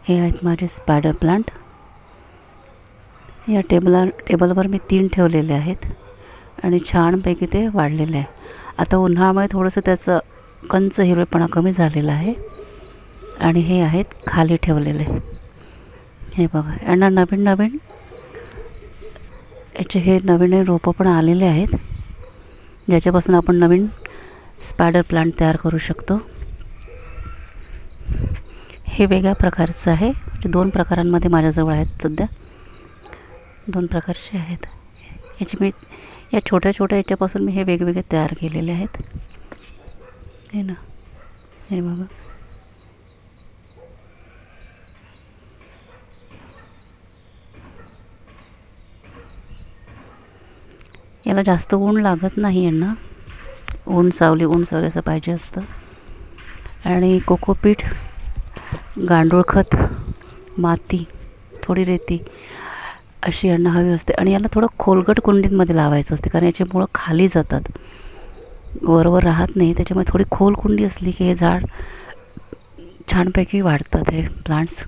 हे आहेत माझे स्पायडर प्लांट. या टेबलवर मी 3 ठेवलेले आहेत आणि छानपैकी ते वाढलेले आहे. आता उन्हामुळे थोडंसं त्याचं कंच हिरवेपणा कमी झालेला आहे. आणि हे आहेत खाली ठेवलेले. हे बघा, यांना नवीन नवीन याचे हे नवीन रोपं पण आलेले आहेत, ज्याच्यापासून आपण नवीन स्पायडर प्लांट तयार करू शकतो. हे वेगळ्या प्रकारचं आहे, म्हणजे 2 प्रकारांमध्ये माझ्याजवळ आहेत. सध्या 2 प्रकारचे आहेत. याची मी या छोट्या छोट्या याच्यापासून मी हे वेगवेगळे तयार केलेले आहेत. हे ना, हे बघा. याला जास्त ऊन लागत नाही. यांना ऊन सावली असं पाहिजे असतं. आणि कोकोपीट, गांडूळ खत, माती, थोडी रेती अशी यांना हवी असते. आणि याला थोडं खोलगट कुंडींमध्ये लावायचं असते, कारण याची मुळं खाली जातात, वरवर राहत नाही. त्याच्यामुळे थोडी खोल कुंडी असली की हे झाड छानपैकी वाढतात, हे प्लांट्स.